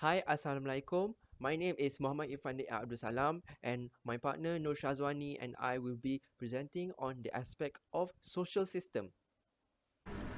Hi, Assalamualaikum. My name is Muhammad Irfan Salam, and my partner Nur Syazwani and I will be presenting on the aspect of social system.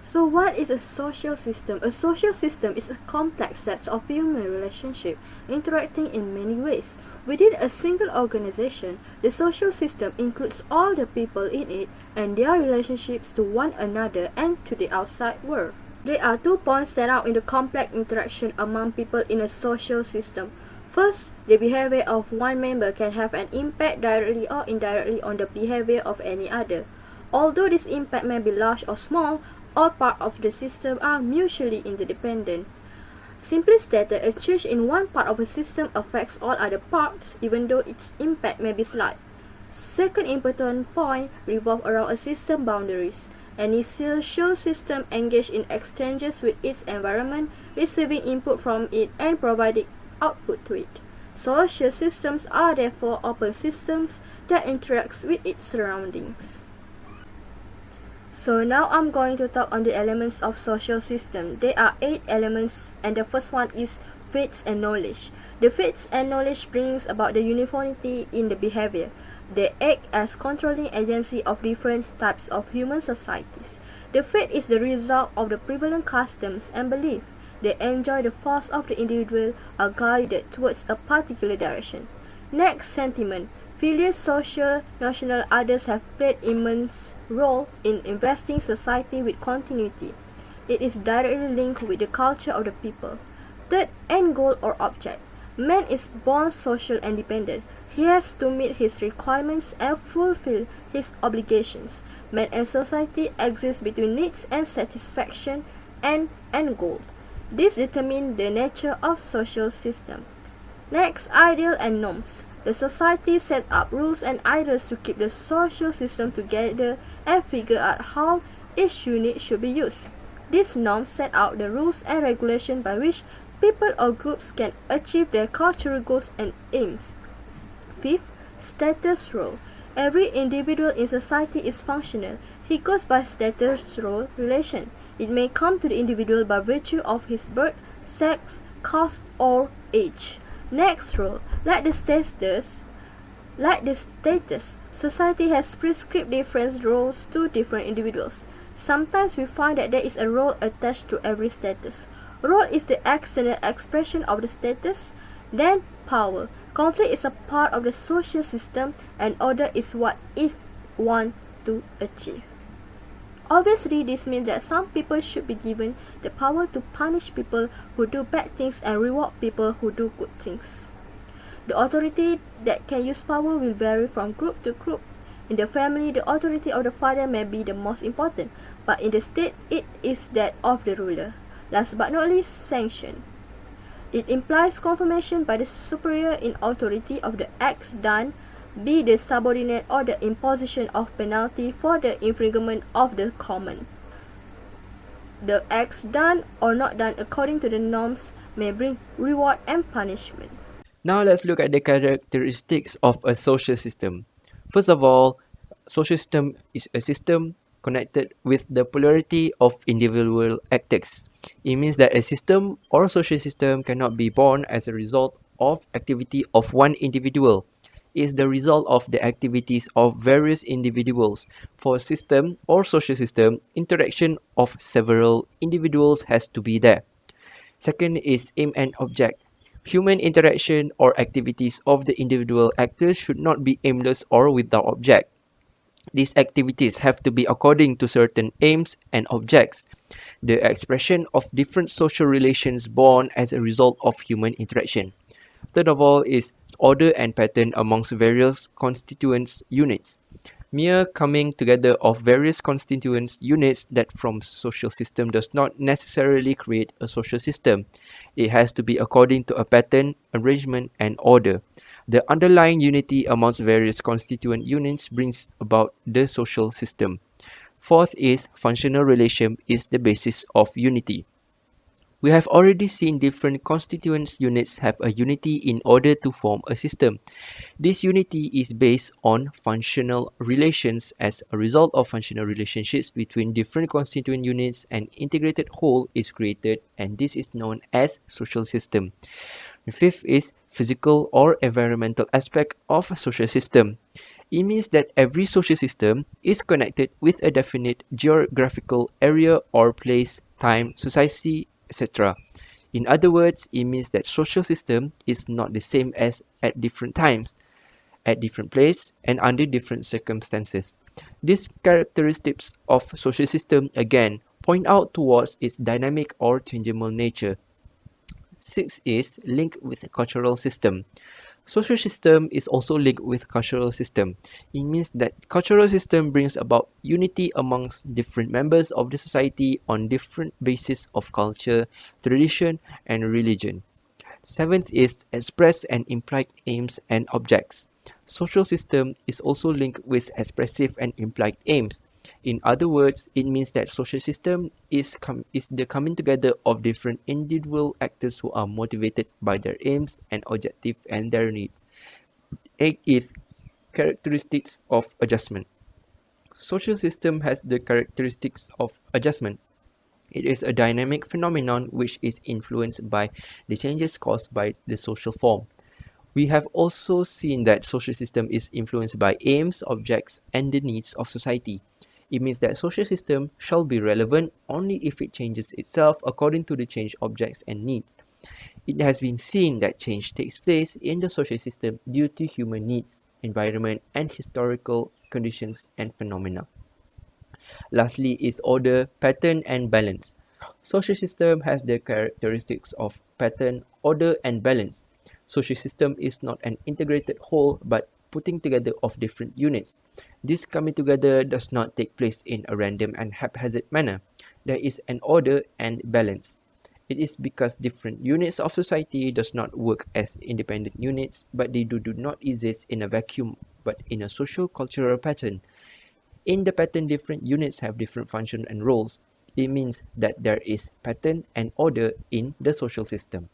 So what is a social system? A social system is a complex set of human relationships interacting in many ways. Within a single organization, the social system includes all the people in it and their relationships to one another and to the outside world. There are 2 points set out in the complex interaction among people in a social system. First, the behavior of one member can have an impact directly or indirectly on the behavior of any other. Although this impact may be large or small, all parts of the system are mutually interdependent. Simply stated, a change in one part of a system affects all other parts, even though its impact may be slight. Second important point revolves around a system boundaries. Any social system engages in exchanges with its environment, receiving input from it and providing output to it. Social systems are therefore open systems that interact with its surroundings. So now I'm going to talk on the elements of social system. There are 8 elements and the first one is faith and knowledge. The faith and knowledge brings about the uniformity in the behavior. They act as controlling agency of different types of human societies. The faith is the result of the prevalent customs and belief. They enjoy the force of the individual are guided towards a particular direction. Next, sentiment. Various social, national others have played immense role in investing society with continuity. It is directly linked with the culture of the people. Third, end goal or object. Man is born social and dependent. He has to meet his requirements and fulfill his obligations. Man and society exist between needs and satisfaction and end goal. This determines the nature of social system. Next, ideal and norms. The society set up rules and ideals to keep the social system together and figure out how each unit should be used. These norms set out the rules and regulations by which people or groups can achieve their cultural goals and aims. Fifth, status role. Every individual in society is functional. He goes by status role relation. It may come to the individual by virtue of his birth, sex, caste, or age. Next role, like the status, society has prescribed different roles to different individuals. Sometimes we find that there is a role attached to every status. Role is the external expression of the status. Then power. Conflict is a part of the social system and order is what it wants to achieve. Obviously, this means that some people should be given the power to punish people who do bad things and reward people who do good things. The authority that can use power will vary from group to group. In the family, the authority of the father may be the most important, but in the state, it is that of the ruler. Last but not least, sanction. It implies confirmation by the superior in authority of the acts done, be the subordinate or the imposition of penalty for the infringement of the common. The acts done or not done according to the norms may bring reward and punishment. Now let's look at the characteristics of a social system. First of all, social system is a system connected with the polarity of individual actors. It means that a system or social system cannot be born as a result of activity of one individual. It is the result of the activities of various individuals. For a system or social system, interaction of several individuals has to be there. Second is aim and object. Human interaction or activities of the individual actors should not be aimless or without object. These activities have to be according to certain aims and objects. The expression of different social relations born as a result of human interaction. Third of all is order and pattern amongst various constituents units. Mere coming together of various constituents units that from social system does not necessarily create a social system. It has to be according to a pattern, arrangement, and order. The underlying unity amongst various constituent units brings about the social system. Fourth is functional relation is the basis of unity. We have already seen different constituent units have a unity in order to form a system. This unity is based on functional relations. As a result of functional relationships between different constituent units, an integrated whole is created, and this is known as social system. The fifth is physical or environmental aspect of a social system. It means that every social system is connected with a definite geographical area or place, time, society, etc. In other words, it means that social system is not the same as at different times, at different places, and under different circumstances. These characteristics of social system again point out towards its dynamic or changeable nature. Six is linked with a cultural system. Social system is also linked with cultural system. It means that cultural system brings about unity amongst different members of the society on different bases of culture, tradition, and religion. Seventh is express and implied aims and objects. Social system is also linked with expressive and implied aims. In other words, it means that social system is the coming together of different individual actors who are motivated by their aims and objective and their needs. Eight is characteristics of adjustment. Social system has the characteristics of adjustment. It is a dynamic phenomenon which is influenced by the changes caused by the social form. We have also seen that social system is influenced by aims, objects, and the needs of society. It means that social system shall be relevant only if it changes itself according to the changed objects and needs. It has been seen that change takes place in the social system due to human needs, environment, and historical conditions and phenomena. Lastly is order, pattern, and balance. Social system has the characteristics of pattern, order, and balance. Social system is not an integrated whole but putting together of different units. This coming together does not take place in a random and haphazard manner. There is an order and balance. It is because different units of society does not work as independent units, but they do not exist in a vacuum, but in a social cultural pattern. In the pattern, different units have different functions and roles. It means that there is pattern and order in the social system.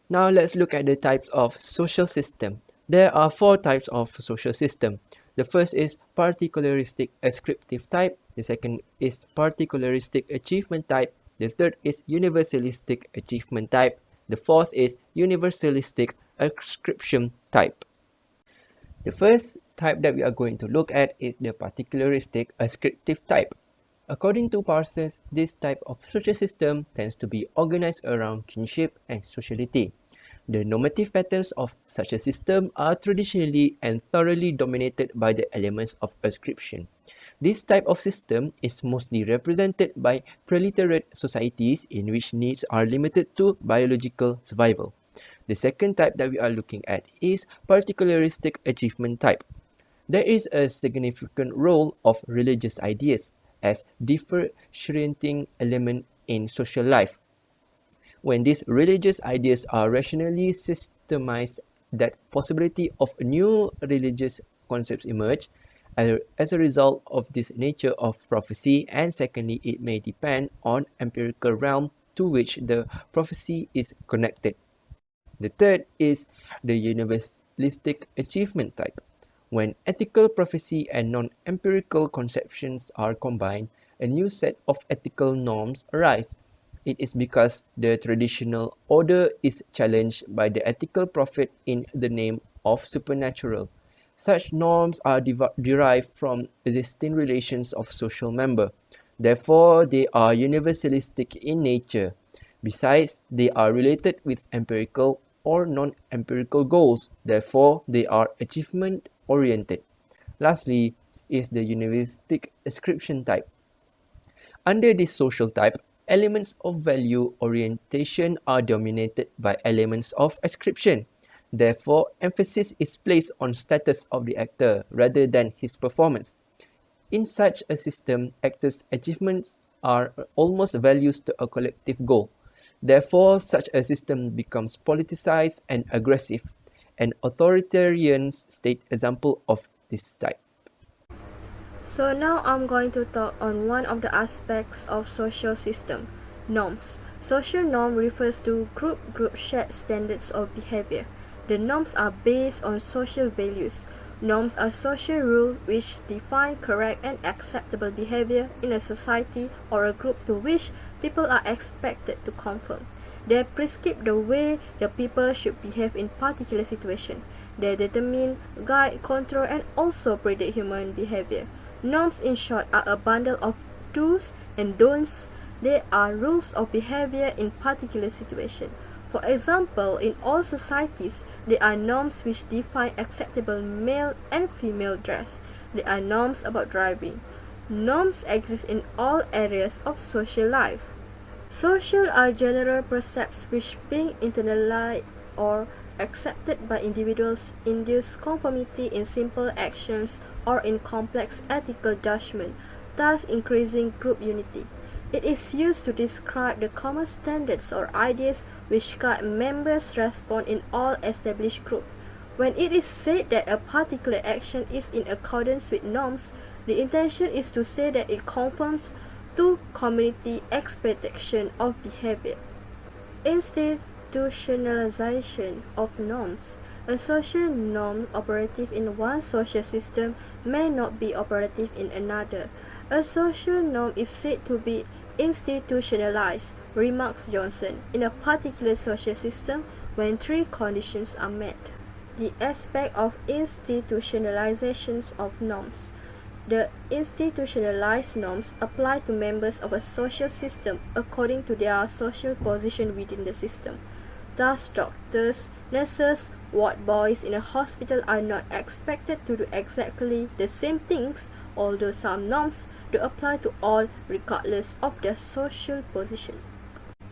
Now let's look at the types of social system. There are four types of social system. The first is particularistic ascriptive type. The second is particularistic achievement type. The third is universalistic achievement type. The fourth is universalistic ascription type. The first type that we are going to look at is the particularistic ascriptive type. According to Parsons, this type of social system tends to be organized around kinship and sociality. The normative patterns of such a system are traditionally and thoroughly dominated by the elements of ascription. This type of system is mostly represented by preliterate societies in which needs are limited to biological survival. The second type that we are looking at is particularistic achievement type. There is a significant role of religious ideas as differentiating element in social life. When these religious ideas are rationally systemized, that possibility of new religious concepts emerge as a result of this nature of prophecy, and secondly, it may depend on empirical realm to which the prophecy is connected. The third is the universalistic achievement type. When ethical prophecy and non-empirical conceptions are combined, a new set of ethical norms arise. It is because the traditional order is challenged by the ethical prophet in the name of supernatural. Such norms are derived from existing relations of social member. Therefore, they are universalistic in nature. Besides, they are related with empirical or non-empirical goals. Therefore, they are achievement-oriented. Lastly is the universalistic ascription type. Under this social type, elements of value orientation are dominated by elements of ascription. Therefore, emphasis is placed on status of the actor rather than his performance. In such a system, actors' achievements are almost values to a collective goal. Therefore, such a system becomes politicized and aggressive. An authoritarian state example of this type. So now I'm going to talk on one of the aspects of social system, Norms. Social norm refers to group shared standards of behavior. The norms are based on social values. Norms are social rules which define correct and acceptable behavior in a society or a group to which people are expected to conform. They prescribe the way the people should behave in particular situations. They determine, guide, control, and also predict human behavior. Norms, in short, are a bundle of do's and don'ts. They are rules of behavior in particular situations. For example, in all societies, there are norms which define acceptable male and female dress. There are norms about driving. Norms exist in all areas of social life. Social are general precepts which, being internalized or accepted by individuals, induce conformity in simple actions or in complex ethical judgment, thus increasing group unity. It is used to describe the common standards or ideas which guide members' response in all established groups. When it is said that a particular action is in accordance with norms, the intention is to say that it conforms to community expectation of behavior. Institutionalization of norms. A social norm operative in one social system may not be operative in another. A social norm is said to be institutionalized, remarks Johnson, in a particular social system when three conditions are met. The aspect of institutionalizations of norms. The institutionalized norms apply to members of a social system according to their social position within the system. Thus, doctors, nurses, ward boys in a hospital are not expected to do exactly the same things, although some norms do apply to all regardless of their social position.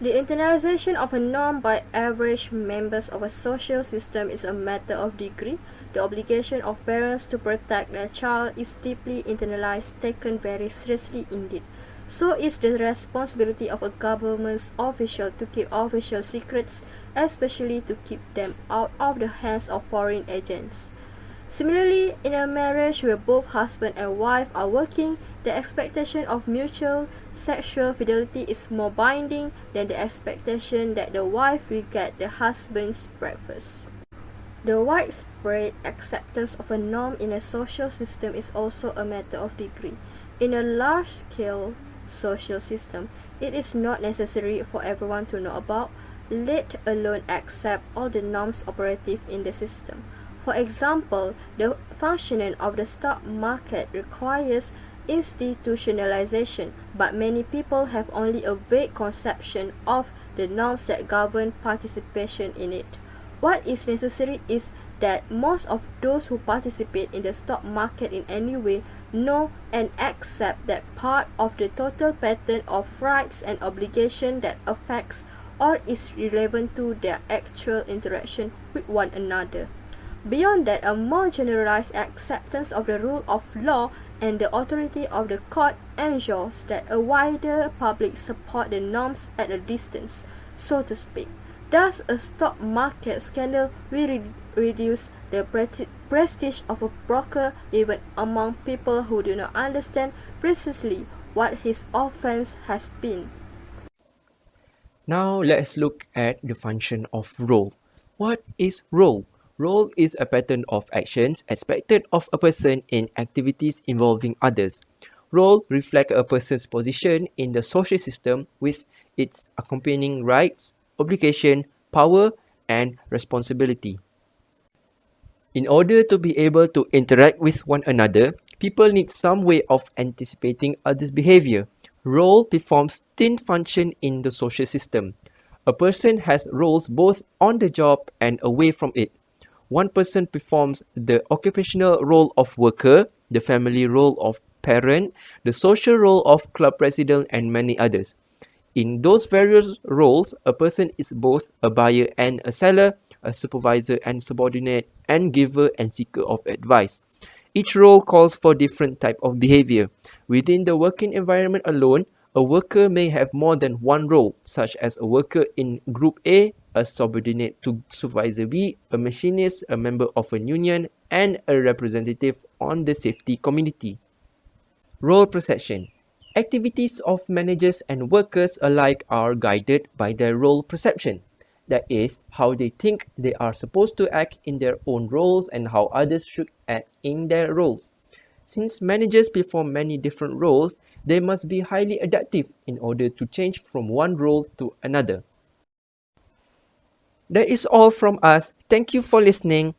The internalization of a norm by average members of a social system is a matter of degree. The obligation of parents to protect their child is deeply internalized, taken very seriously indeed. So is the responsibility of a government official to keep official secrets, especially to keep them out of the hands of foreign agents. Similarly, in a marriage where both husband and wife are working, the expectation of mutual sexual fidelity is more binding than the expectation that the wife will get the husband's breakfast. The widespread acceptance of a norm in a social system is also a matter of degree. In a large-scale social system, it is not necessary for everyone to know about, let alone accept all the norms operative in the system. For example, the functioning of the stock market requires institutionalization, but many people have only a vague conception of the norms that govern participation in it. What is necessary is that most of those who participate in the stock market in any way know and accept that part of the total pattern of rights and obligations that affects or is relevant to their actual interaction with one another. Beyond that, a more generalized acceptance of the rule of law and the authority of the court ensures that a wider public support the norms at a distance, so to speak. Thus, a stock market scandal will reduce the prestige of a broker even among people who do not understand precisely what his offense has been. Now let's look at the function of role. What is role? Role is a pattern of actions expected of a person in activities involving others. Role reflects a person's position in the social system with its accompanying rights, obligation, power, and responsibility. In order to be able to interact with one another, people need some way of anticipating others' behavior. Role performs distinct function in the social system. A person has roles both on the job and away from it. One person performs the occupational role of worker, the family role of parent, the social role of club president, and many others. In those various roles, a person is both a buyer and a seller, a supervisor and subordinate, and giver and seeker of advice. Each role calls for different type of behavior. Within the working environment alone, a worker may have more than one role, such as a worker in Group A subordinate to Supervisor B, a machinist, a member of a union, and a representative on the safety community. Role perception. Activities of managers and workers alike are guided by their role perception. That is, how they think they are supposed to act in their own roles and how others should act in their roles. Since managers perform many different roles, they must be highly adaptive in order to change from one role to another. That is all from us. Thank you for listening.